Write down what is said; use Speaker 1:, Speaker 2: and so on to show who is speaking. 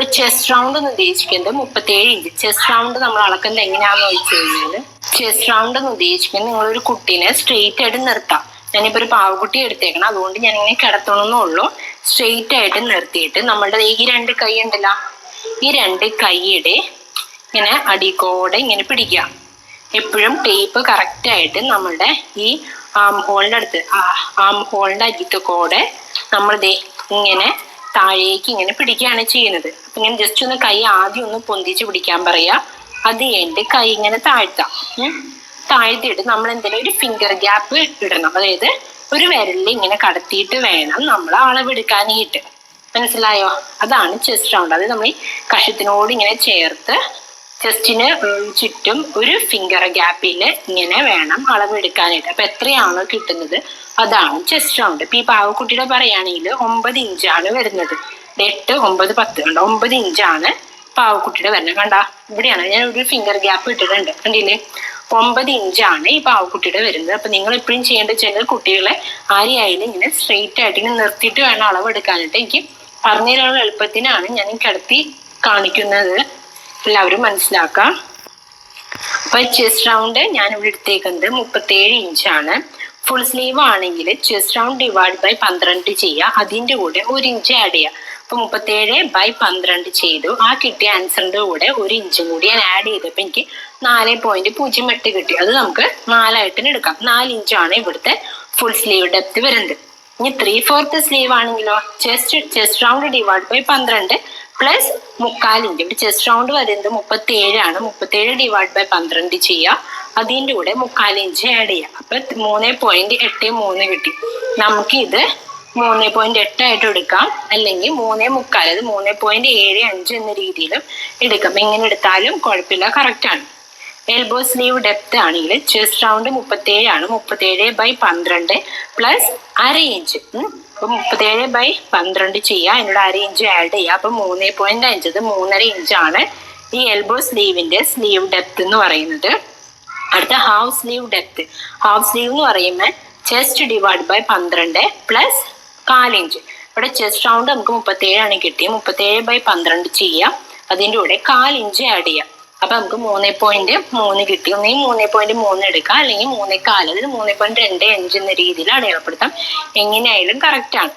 Speaker 1: ഇവിടെ chest round എന്ന് ഉദ്ദേശിക്കുന്നത് 37 ഇഞ്ച്. ചെസ്റ്റ് റൗണ്ട് നമ്മൾ അളക്കുന്നത് എങ്ങനെയാണെന്ന് ചോദിച്ചു കഴിഞ്ഞാൽ, ചെസ്റ്റ് റൗണ്ട് എന്ന് ഉദ്ദേശിക്കുന്നത് നിങ്ങളൊരു കുട്ടീനെ സ്ട്രെയിറ്റ് ആയിട്ട് നിർത്താം. ഞാനിപ്പോൾ ഒരു പാവക്കുട്ടി എടുത്തേക്കണം, അതുകൊണ്ട് ഞാനിങ്ങനെ കിടത്തണമെന്നുള്ളൂ. സ്ട്രെയിറ്റ് ആയിട്ട് നിർത്തിയിട്ട് നമ്മളുടെ ഈ 2 കൈ ഉണ്ടല്ലോ, ഈ 2 കൈയുടെ ഇങ്ങനെ അടിക്കോടെ ഇങ്ങനെ പിടിക്കുക. എപ്പോഴും ടേപ്പ് കറക്റ്റായിട്ട് നമ്മളുടെ ഈ ആം ഹോളിൻ്റെ അരികത്ത് കൂടെ നമ്മൾ ഇങ്ങനെ താഴേക്ക് ഇങ്ങനെ പിടിക്കുകയാണ് ചെയ്യുന്നത്. അപ്പം ഞാൻ ജസ്റ്റ് ഒന്ന് കൈ ആദ്യം ഒന്ന് പൊന്തിച്ച് പിടിക്കാൻ പറയാം. അത് കഴിഞ്ഞിട്ട് കൈ ഇങ്ങനെ താഴ്ത്തിയിട്ട് നമ്മൾ എന്തെങ്കിലും ഒരു ഫിംഗർ ഗ്യാപ്പ് ഇടണം. അതായത് ഒരു വിരലിൽ ഇങ്ങനെ കടത്തിയിട്ട് വേണം നമ്മൾ അളവെടുക്കാനായിട്ട്. മനസ്സിലായോ? അതാണ് ചെസ്റ്റ് റൗണ്ട്. അത് നമ്മൾ ഈ കഷത്തിനോട് ഇങ്ങനെ ചേർത്ത് ചെസ്റ്റിന് ചുറ്റും ഒരു ഫിംഗർ ഗ്യാപ്പിൽ ഇങ്ങനെ വേണം അളവെടുക്കാനായിട്ട്. അപ്പൊ എത്രയാണോ കിട്ടുന്നത് അതാണ് ചെസ്റ്റ് റൗണ്ട്. ഇപ്പൊ ഈ പാവക്കുട്ടിയുടെ പറയുകയാണെങ്കിൽ 9 ഇഞ്ചാണ് വരുന്നത്. 8, 9, 10 കണ്ടോ, 9 ഇഞ്ചാണ് പാവക്കുട്ടിയുടെ വരുന്നത്. കണ്ടാ, ഇവിടെയാണ് ഞാൻ ഒരു ഫിംഗർ ഗ്യാപ്പ് ഇട്ടിട്ടുണ്ട്, കണ്ടില്ലേ? 9 ഇഞ്ചാണ് ഈ പാവക്കുട്ടിയുടെ വരുന്നത്. അപ്പൊ നിങ്ങൾ എപ്പോഴും ചെയ്യേണ്ടത് വെച്ചാൽ കുട്ടികളെ ആരെയായാലും ഇങ്ങനെ സ്ട്രെയിറ്റ് ആയിട്ട് ഇങ്ങനെ നിർത്തിയിട്ട് വേണം അളവെടുക്കാനായിട്ട്. എനിക്ക് പറഞ്ഞു തരാനുള്ള എളുപ്പത്തിനാണ് ഞാൻ കിടത്തി കാണിക്കുന്നത്, എല്ലാവരും മനസ്സിലാക്കാം. അപ്പൊ ചെസ്റ്റ് റൗണ്ട് ഞാൻ ഇവിടെ എടുത്തേക്കുന്നത് 37 ഇഞ്ചാണ്. ഫുൾ സ്ലീവ് ആണെങ്കിൽ ചെസ്റ്റ് റൗണ്ട് ഡിവൈഡ് ബൈ 12 ചെയ്യുക, അതിൻ്റെ കൂടെ 1 ഇഞ്ച് ആഡ് ചെയ്യുക. അപ്പൊ 37/12 ചെയ്തു. ആ കിട്ടിയ ആൻസറിന്റെ കൂടെ 1 ഇഞ്ചും കൂടി ഞാൻ ആഡ് ചെയ്തപ്പോൾ എനിക്ക് 4.08 കിട്ടി. അത് നമുക്ക് 4 ആയിട്ട് എടുക്കാം. 4 ഇഞ്ചാണ് ഇവിടുത്തെ ഫുൾ സ്ലീവ് ഡെപ്ത് വരുന്നത്. ഇനി 3/4 സ്ലീവ് ആണെങ്കിലോ, chest round divide by 12 plus 3/4 inch. ഇവിടെ ചെസ്റ്റ് റൗണ്ട് വരുന്നത് 37 ആണ്. 37 ഡിവൈഡ് ബൈ 12 ചെയ്യുക, അതിൻ്റെ കൂടെ 3/4 ഇഞ്ച് ആഡ് ചെയ്യുക. അപ്പൊ 3.83 കിട്ടി. നമുക്ക് ഇത് 3.8 ആയിട്ട് എടുക്കാം, അല്ലെങ്കിൽ 3.75, അത് 3.75 എന്ന രീതിയിലും എടുക്കാം. എങ്ങനെ എടുത്താലും കുഴപ്പമില്ല, കറക്റ്റ് ആണ്. എൽബോ സ്ലീവ് ഡെപ്ത് ആണെങ്കിൽ ചെസ്റ്റ് റൗണ്ട് 37 ആണ്. 37/12 പ്ലസ് 1/2 ഇഞ്ച്. അപ്പൊ 37/12 ചെയ്യുക, അതിനോട് 1/2 ഇഞ്ച് ആഡ് ചെയ്യുക. അപ്പൊ 3.5, അത് 3.5 ഇഞ്ചാണ് ഈ എൽബോ സ്ലീവിന്റെ സ്ലീവ് ഡെപ്ത് എന്ന് പറയുന്നത്. അടുത്ത half sleeve depth. Half sleeve എന്ന് പറയുമ്പോൾ chest divide by 12 plus 1/4 inch. ഇവിടെ ചെസ്റ്റ് റൗണ്ട് നമുക്ക് 37 ആണ് കിട്ടിയത്. 37/12 ചെയ്യുക, അതിൻ്റെ കൂടെ 1/4 ഇഞ്ച് ആഡ് ചെയ്യുക. അപ്പൊ നമുക്ക് 3.3 കിട്ടി. ഒന്നെങ്കിൽ 3.3 എടുക്കാം, അല്ലെങ്കിൽ 3.4, അതായത് 3.25 എന്ന രീതിയിൽ അടയാളപ്പെടുത്താം. എങ്ങനെയായാലും കറക്റ്റ് ആണ്.